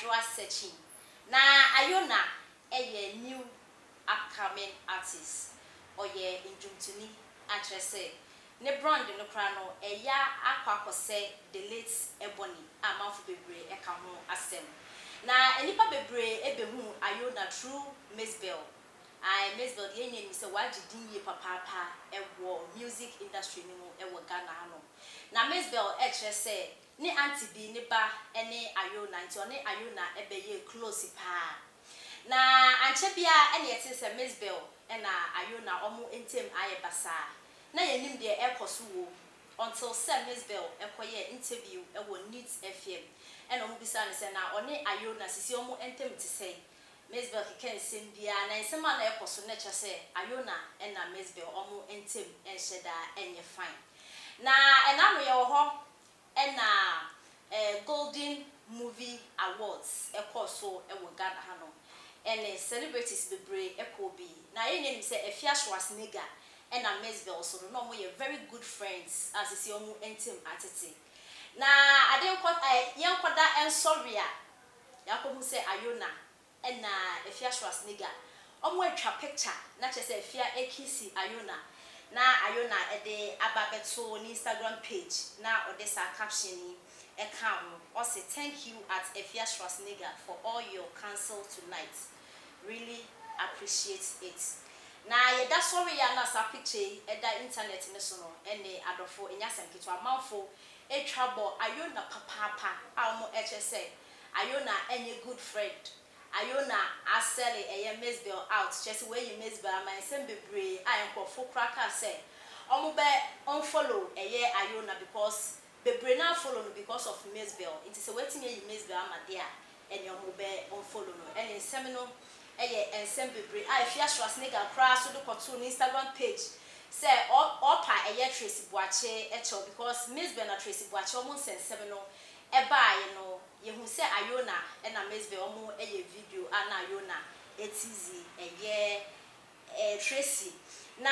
draw searching. Na Iona a new upcoming artist or ye in Jumtuni actress. Ne brand no crano a ya aqua say the late ebony a mouth bebre a camo asem. Na enipa bebre ebehu Iona true Miss Bell. I Miss Bell the name is a waji dinye papa e wo music industry ni mo e wo Ghana no. Na Miss Bell say ni auntie bi ni ba ene Iona nti one Iona ebeye close pa. Na anche bia ene yete se Miss Bell ena Iona omo entem aye basa. Na yenim de ekoso wo until Miss Bell ekoye interview e wo Neat FM. And omo bisa ne se na one Iona sisi omo entem ti say Miss Bell can send bia na nsema na ekoso na che se Iona ena Miss Bell omo entem enhyeda enye fine. Na enano ye wo ho ena Golden Movie Awards ekoso e wo Ghana ha no. And celebrities bebre ekobi. Na ye name se Afia Schwarzenegger and Miss Bell so no more very good friends as is your entem atete. Na ade ko yen koda en sorry a yakobu say Iona and Afia Schwarzenegger omo atwa picture na che say Afia ekisi Iona na Iona e de ababeto on Instagram page na ode sa caption e ka ho o say thank you at Afia Schwarzenegger for all your counsel tonight, really appreciate it. Na ye da sorry ya na sa picture e da internet ne so no ene adofo enya sanketo amanfo e twabo Iona papa almo eche say Iona enye good friend Iona asele eye Miss Bell out just where you Miss Bell my sem bebre ayenkofo kraka say omo be unfollow eye Iona because bebre na follow no because of Miss Bell it is wetin ye Miss Bell amadea ene omo be unfollow no ene sem no eye ensem bebre Afia Schwarzenegger kra so do koto on Instagram page say opa eye Tracy Boache echo because Miss Bell na Tracy Boache omo sensem no e baaye no ye hu say Iona e na Miss Bell omo eye video ana Iona etizi eye Tracy na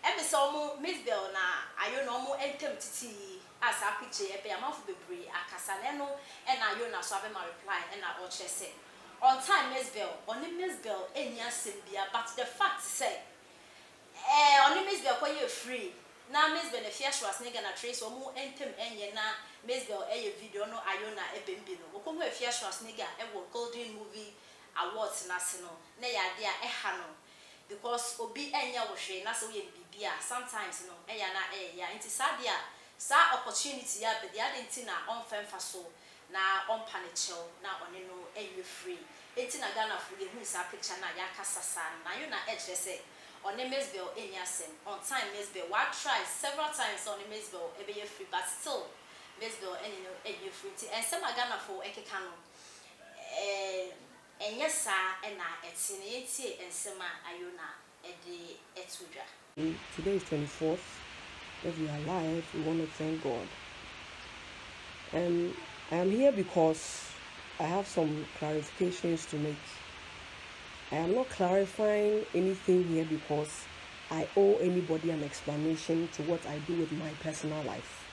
e be so omo Miss Bell na Iona omo entem titi as a picture e be amafo bebre akasa ne no e na Iona so abe ma reply e na o che on time Miss Bell, on Miss Bell, any Sylvia, but the fact say, on Miss Bell, quite free. Now, Miss Bell, if you Schwarzenegger na trace or more entem enye na Miss Bell, a video no Iona e bembino. Okomo if you Schwarzenegger, e wo Golden Movie Awards national. Ne ya dia e hano because obi enya wo hwe na so ye bibia sometimes no e ya na e ya nti sadia sa opportunity ya be dia de na on femfa so. Na on panichel na oneno enye free enti na Ghana fu ye hu sa picture na ya kasasa na you na edge say on Miss Bell enya sem on time Miss Bell wa try several times on Miss Bell e be free but still Miss Bell enye free ti en sem Ghana fu ekeka no enye sa na etine enti ensema Iona e de etudwa. Today is 24th. If we are alive, we want to thank God. I am here because I have some clarifications to make. I am not clarifying anything here because I owe anybody an explanation to what I do with my personal life.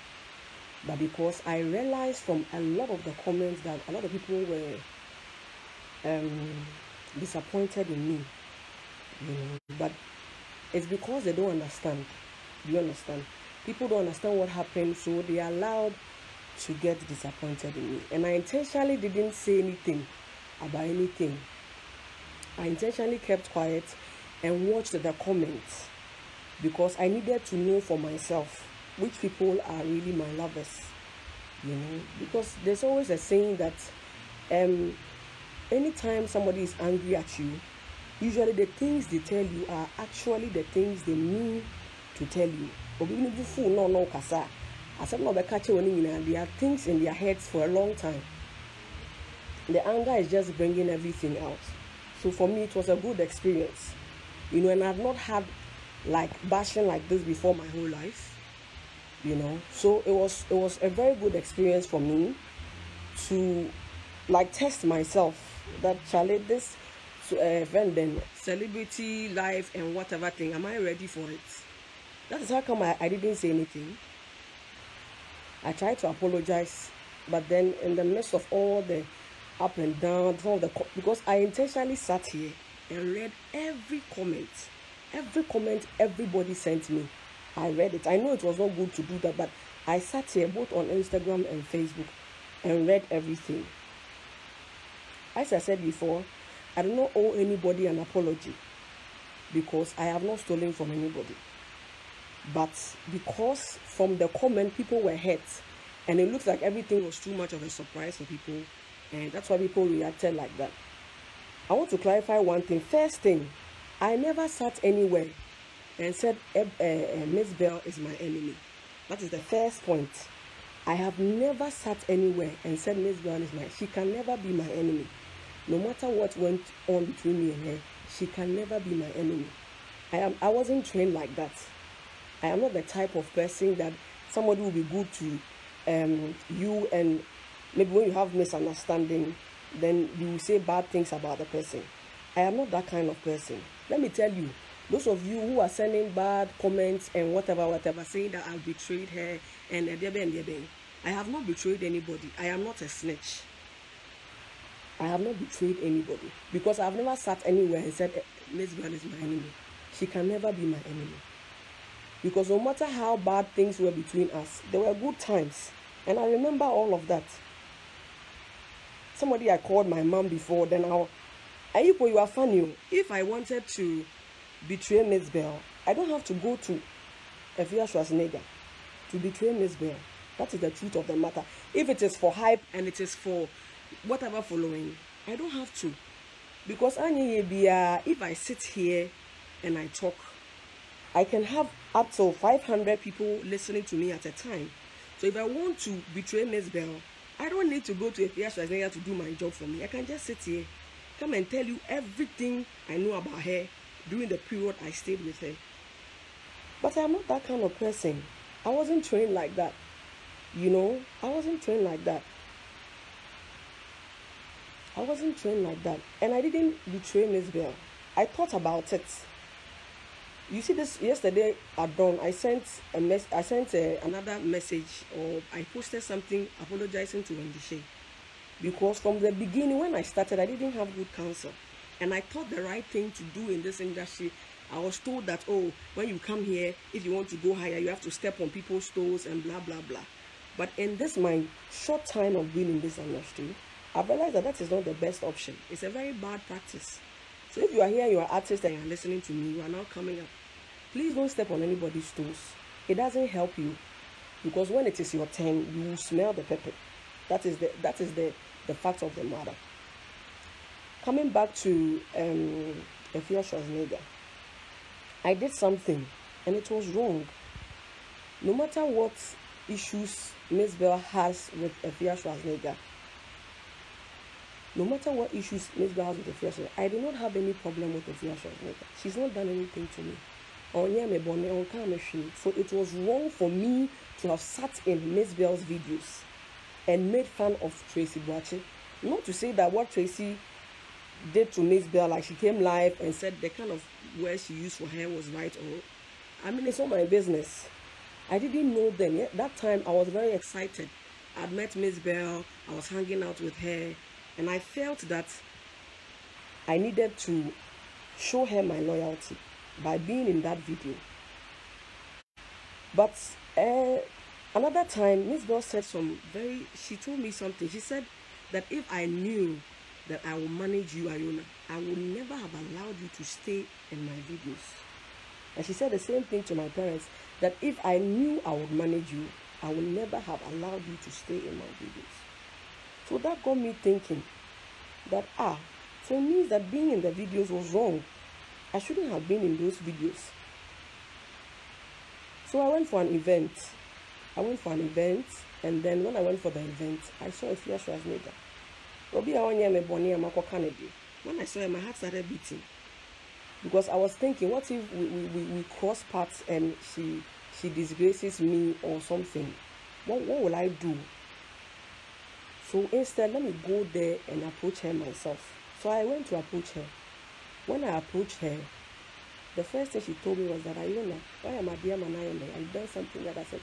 But because I realized from a lot of the comments that a lot of people were disappointed in me. You know, but it's because they don't understand. Do you understand? People don't understand what happened, so they are allowed to get disappointed in me. And I intentionally didn't say anything about anything. I intentionally kept quiet and watched the comments because I needed to know for myself which people are really my lovers. You know, because there's always a saying that anytime somebody is angry at you, usually the things they tell you are actually the things they mean to tell you. There are things in their heads for a long time. The anger is just bringing everything out. So for me, it was a good experience. You know, and I've not had like bashing like this before my whole life. You know, so it was a very good experience for me to like test myself that Charlie, this then celebrity life and whatever thing, am I ready for it? That is how come I didn't say anything. I tried to apologize, but then in the midst of all the up and down, some of the because I intentionally sat here and read every comment everybody sent me. I read it. I know it was not good to do that, but I sat here both on Instagram and Facebook and read everything. As I said before, I do not owe anybody an apology because I have not stolen from anybody. But because from the comment people were hurt and it looks like everything was too much of a surprise for people, and that's why people reacted like that. I want to clarify one thing. First thing, I never sat anywhere and said Miss Bell is my enemy. That is the first point. I have never sat anywhere and said Miss Bell is she can never be my enemy. No matter what went on between me and her, she can never be my enemy. I wasn't trained like that. I am not the type of person that somebody will be good to you, and maybe when you have misunderstanding, then you will say bad things about the person. I am not that kind of person. Let me tell you, those of you who are sending bad comments and whatever, saying that I've betrayed her and I have not betrayed anybody. I am not a snitch. I have not betrayed anybody because I have never sat anywhere and said Miss Bell is my enemy. She can never be my enemy. Because no matter how bad things were between us, there were good times. And I remember all of that. Somebody I called my mom before, then you are funny. If I wanted to betray Miss Bell, I don't have to go to Afia Schwarzenegger to betray Miss Bell. That is the truth of the matter. If it is for hype and it is for whatever following, I don't have to. Because if I sit here and I talk, I can have up to 500 people listening to me at a time. So if I want to betray Miss Bell, I don't need to go to Afia Schwarzenegger to do my job for me. I can just sit here, come and tell you everything I know about her during the period I stayed with her. But I'm not that kind of person. I wasn't trained like that. I wasn't trained like that. And I didn't betray Miss Bell. I thought about it. You see this yesterday at dawn, I sent another message, or I posted something apologizing to Wendy, because from the beginning when I started, I didn't have good counsel, and I thought the right thing to do in this industry. I was told that, oh, when you come here, if you want to go higher, you have to step on people's toes and blah blah blah. But in this my short time of being in this industry, I realized that is not the best option. It's a very bad practice. So if you are here, you are an artist and you are listening to me, you are now coming up, please don't step on anybody's toes. It doesn't help you, because when it is your turn, you will smell the pepper. That is the fact of the matter. Coming back to Afia Schwarzenegger, I did something and it was wrong. No matter what issues Miss Bell has with Afia Schwarzenegger, I do not have any problem with Afia Schwarzenegger. She's not done anything to me. So it was wrong for me to have sat in Miss Bell's videos and made fun of Tracy Boache. Not to say that what Tracy did to Miss Bell, like she came live and said the kind of words she used for her was right, or it's not my business. I didn't know then. That time I was very excited. I'd met Miss Bell, I was hanging out with her, and I felt that I needed to show her my loyalty by being in that video. But another time, Miss Bell said she told me something. She said that if I knew that I will manage you, Iona, I would never have allowed you to stay in my videos. And she said the same thing to my parents, that if I knew I would manage you, I would never have allowed you to stay in my videos. So that got me thinking that, so it means that being in the videos was wrong. I shouldn't have been in those videos. So I went for an event. And then when I went for the event, I saw Afia Schwarzenegger. When I saw her, my heart started beating. Because I was thinking, what if we cross paths and she disgraces me or something? What will I do? So instead, let me go there and approach her myself. So I went to approach her. When I approached her, the first thing she told me was that, Iona, why am I dear Manayana? I've done something that I said,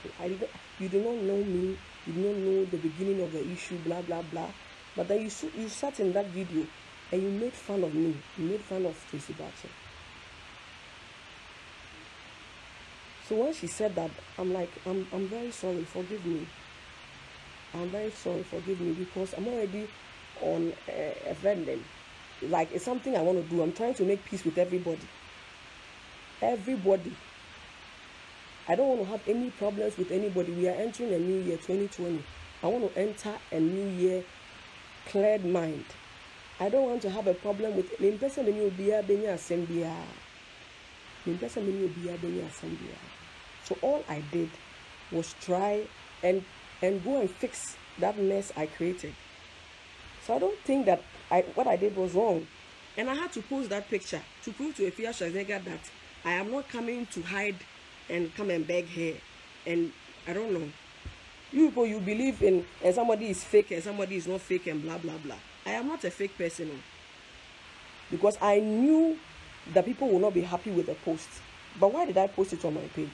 you do not know me, you do not know the beginning of the issue, blah, blah, blah. But then you sat in that video and you made fun of me. You made fun of Tracy Batcher. So when she said that, I'm like, I'm very sorry, forgive me. I'm very sorry, forgive me, because I'm already on a vending. Like, it's something I want to do. I'm trying to make peace with everybody. Everybody. I don't want to have any problems with anybody. We are entering a new year, 2020. I want to enter a new year cleared mind. I don't want to have a problem with the person when you be assembly. So all I did was try and go and fix that mess I created. So I don't think that what I did was wrong. And I had to post that picture to prove to Afia Schwarzenegger that I am not coming to hide and come and beg her. And I don't know. You people, you believe in somebody is fake and somebody is not fake and blah, blah, blah. I am not a fake person. Because I knew that people will not be happy with the post. But why did I post it on my page?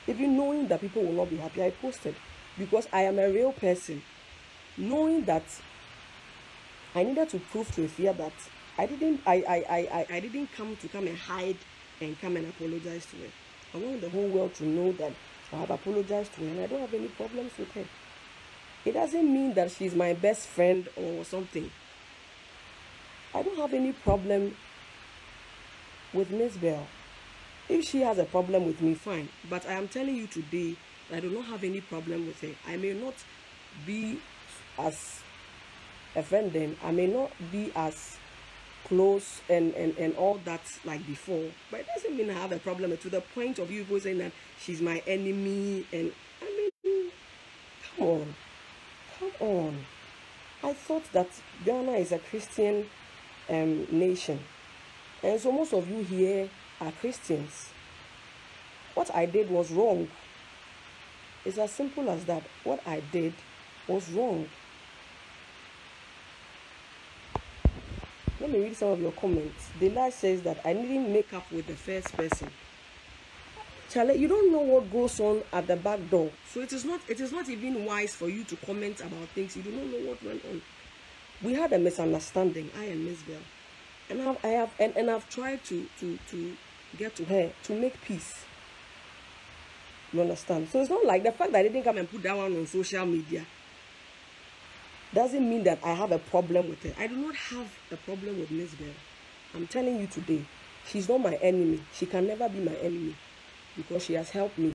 Even knowing that people will not be happy, I posted. Because I am a real person. Knowing that I needed to prove to Afia that I didn't come and hide and come and apologize to her. I want the whole world to know that I have apologized to her and I don't have any problems with her. It doesn't mean that she's my best friend or something. I don't have any problem with Miss Bell. If she has a problem with me, fine. But I am telling you today, I do not have any problem with her. I may not be as offending. I may not be as close and all that like before. But it doesn't mean I have a problem to the point of you people saying that she's my enemy. And I mean, come on. I thought that Ghana is a Christian nation. And so most of you here are Christians. What I did was wrong. It's as simple as that. What I did was wrong. Let me read some of your comments. Delight says that I didn't make up with the first person. Charlie, you don't know what goes on at the back door. So it is not even wise for you to comment about things. You do not know what went on. We had a misunderstanding, I and Miss Bell. And I've tried to get to her to make peace. You understand? So it's not like the fact that I didn't come and put that one on social media doesn't mean that I have a problem with her. I do not have a problem with Miss Bell. I'm telling you today, she's not my enemy. She can never be my enemy because she has helped me.